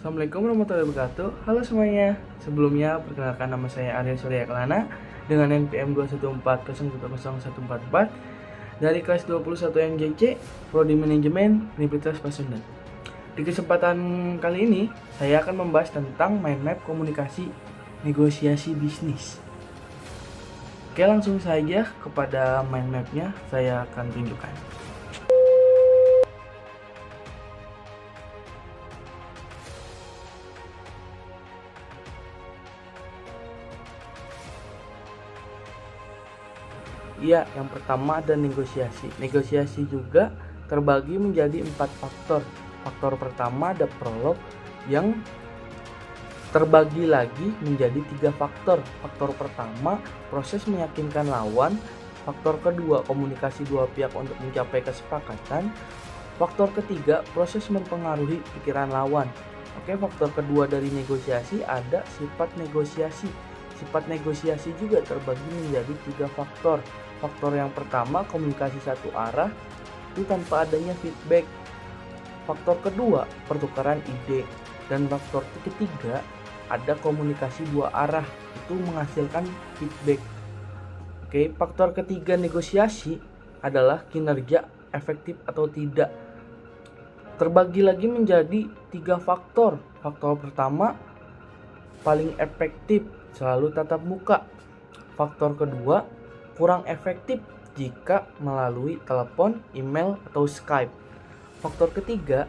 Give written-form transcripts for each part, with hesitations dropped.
Assalamualaikum warahmatullahi wabarakatuh. Halo semuanya. Sebelumnya perkenalkan, nama saya Arya Surya Kelana dengan NPM 214011044 dari kelas 21 MJC Prodi Manajemen Universitas Pasundan. Di kesempatan kali ini saya akan membahas tentang mind map komunikasi negosiasi bisnis. Oke, langsung saja kepada mind mapnya saya akan tunjukkan. Iya, yang pertama ada negosiasi. Negosiasi juga terbagi menjadi 4 faktor. Faktor pertama ada prolog yang terbagi lagi menjadi 3 faktor. Faktor pertama, proses meyakinkan lawan. Faktor kedua, komunikasi dua pihak untuk mencapai kesepakatan. Faktor ketiga, proses mempengaruhi pikiran lawan. Oke, faktor kedua dari negosiasi ada sifat negosiasi. Sifat negosiasi juga terbagi menjadi 3 faktor. Faktor yang pertama, komunikasi satu arah itu tanpa adanya feedback. Faktor kedua, pertukaran ide. Dan faktor ketiga, ada komunikasi dua arah, itu menghasilkan feedback. Oke, faktor ketiga negosiasi adalah kinerja efektif atau tidak. Terbagi lagi menjadi 3 faktor. Faktor pertama, paling efektif, selalu tatap muka. Faktor kedua, kurang efektif jika melalui telepon, email, atau Skype. Faktor ketiga,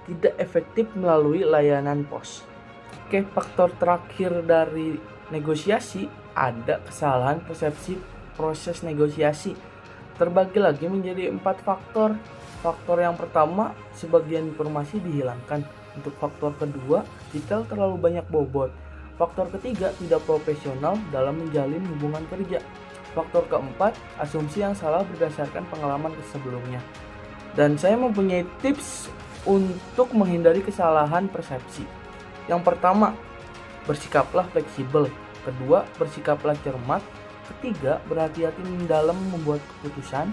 tidak efektif melalui layanan pos. Oke, faktor terakhir dari negosiasi ada kesalahan persepsi proses negosiasi. Terbagi lagi menjadi 4 faktor. Faktor yang pertama, sebagian informasi dihilangkan. Untuk faktor kedua, detail terlalu banyak bobot. Faktor ketiga, tidak profesional dalam menjalin hubungan kerja. Faktor keempat, asumsi yang salah berdasarkan pengalaman sebelumnya. Dan saya mempunyai tips untuk menghindari kesalahan persepsi. Yang pertama, bersikaplah fleksibel. Kedua, bersikaplah cermat. Ketiga, berhati-hati dalam membuat keputusan.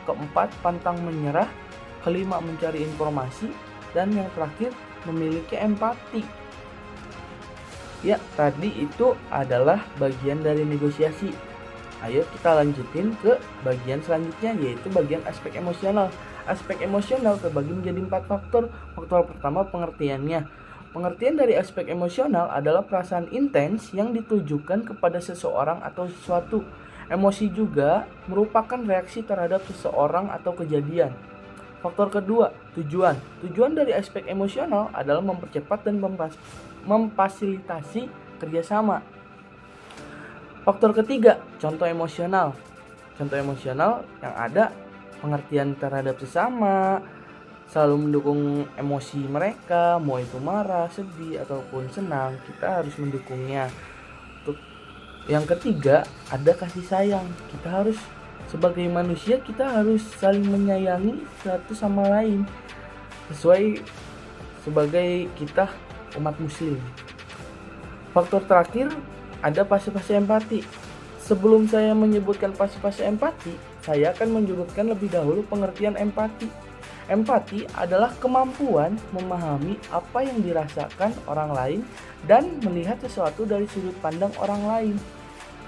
Keempat, pantang menyerah. Kelima, mencari informasi. Dan yang terakhir, memiliki empati. Ya, tadi itu adalah bagian dari negosiasi. Ayo kita lanjutin ke bagian selanjutnya, yaitu bagian aspek emosional. Aspek emosional terbagi menjadi 4 faktor. Faktor pertama, pengertiannya. Pengertian dari aspek emosional adalah perasaan intens yang ditujukan kepada seseorang atau sesuatu. Emosi juga merupakan reaksi terhadap seseorang atau kejadian. Faktor kedua, tujuan. Tujuan dari aspek emosional adalah mempercepat dan memfasilitasi kerjasama. Faktor ketiga, contoh emosional. Contoh emosional yang ada pengertian terhadap sesama, selalu mendukung emosi mereka, mau itu marah, sedih, ataupun senang, kita harus mendukungnya. Untuk yang ketiga, ada kasih sayang. Kita harus, sebagai manusia, kita harus saling menyayangi satu sama lain, sesuai sebagai kita umat muslim. Faktor terakhir, ada fase-fase empati. Sebelum saya menyebutkan fase-fase empati, saya akan menyebutkan lebih dahulu pengertian empati. Empati adalah kemampuan memahami apa yang dirasakan orang lain dan melihat sesuatu dari sudut pandang orang lain.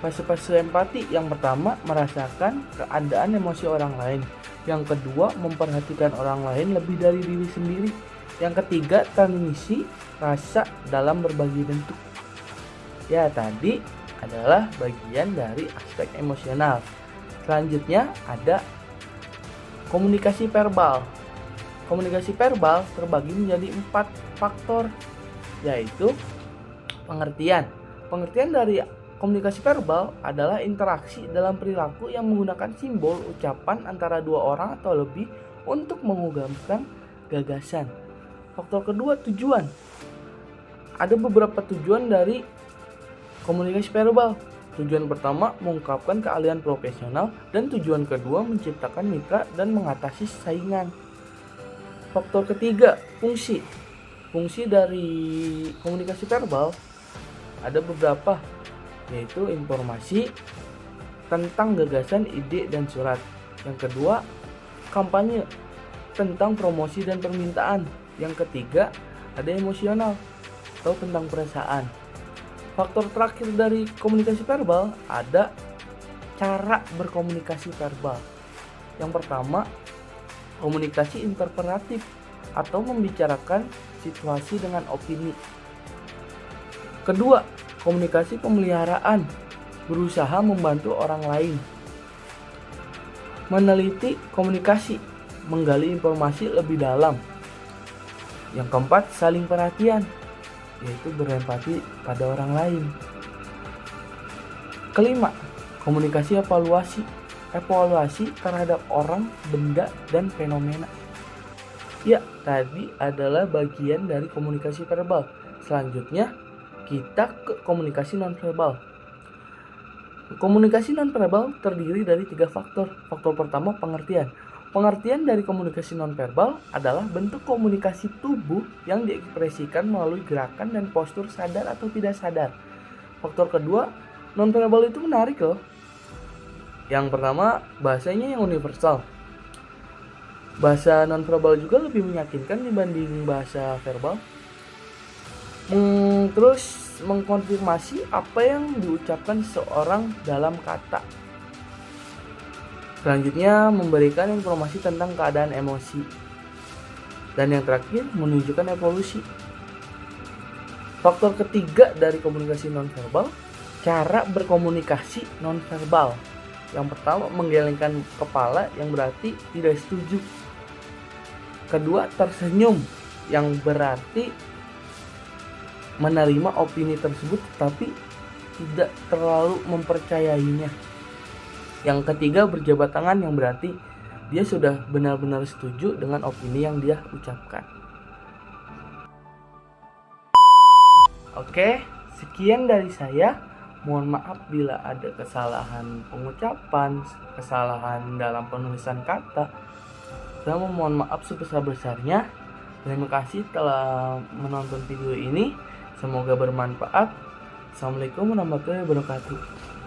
Fase-fase empati yang pertama, merasakan keadaan emosi orang lain. Yang kedua, memperhatikan orang lain lebih dari diri sendiri. Yang ketiga, transmisi rasa dalam berbagai bentuk. Ya, tadi adalah bagian dari aspek emosional. Selanjutnya ada komunikasi verbal. Komunikasi verbal terbagi menjadi 4 faktor, yaitu pengertian. Pengertian dari komunikasi verbal adalah interaksi dalam perilaku yang menggunakan simbol ucapan antara 2 orang atau lebih untuk mengungkapkan gagasan. Faktor kedua, tujuan. Ada beberapa tujuan dari komunikasi verbal. Tujuan pertama, mengungkapkan keahlian profesional, dan tujuan kedua, menciptakan mitra dan mengatasi saingan. Faktor ketiga, fungsi. Fungsi dari komunikasi verbal ada beberapa, yaitu informasi tentang gagasan, ide, dan surat. Yang kedua, kampanye tentang promosi dan permintaan. Yang ketiga, ada emosional atau tentang perasaan. Faktor terakhir dari komunikasi verbal ada cara berkomunikasi verbal. Yang pertama, komunikasi interpretatif atau membicarakan situasi dengan opini. Kedua, komunikasi pemeliharaan, berusaha membantu orang lain. Meneliti komunikasi, menggali informasi lebih dalam. Yang keempat, saling perhatian, yaitu berempati pada orang lain. Kelima, komunikasi evaluasi terhadap orang, benda, dan fenomena. Ya, tadi adalah bagian dari komunikasi verbal. Selanjutnya, kita ke komunikasi nonverbal. Komunikasi nonverbal terdiri dari 3 faktor. Faktor pertama, pengertian. Pengertian dari komunikasi nonverbal adalah bentuk komunikasi tubuh yang diekspresikan melalui gerakan dan postur sadar atau tidak sadar. Faktor kedua, nonverbal itu menarik loh. Yang pertama, bahasanya yang universal. Bahasa nonverbal juga lebih meyakinkan dibanding bahasa verbal. Terus mengkonfirmasi apa yang diucapkan seseorang dalam kata. Selanjutnya, memberikan informasi tentang keadaan emosi. Dan yang terakhir, menunjukkan evolusi. Faktor ketiga dari komunikasi nonverbal, cara berkomunikasi nonverbal. Yang pertama, menggelengkan kepala yang berarti tidak setuju. Kedua, tersenyum yang berarti menerima opini tersebut tetapi tidak terlalu mempercayainya. Yang ketiga, berjabat tangan yang berarti dia sudah benar-benar setuju dengan opini yang dia ucapkan. Oke, sekian dari saya. Mohon maaf bila ada kesalahan pengucapan, kesalahan dalam penulisan kata. Saya mohon maaf sebesar-besarnya. Terima kasih telah menonton video ini. Semoga bermanfaat. Assalamualaikum warahmatullahi wabarakatuh.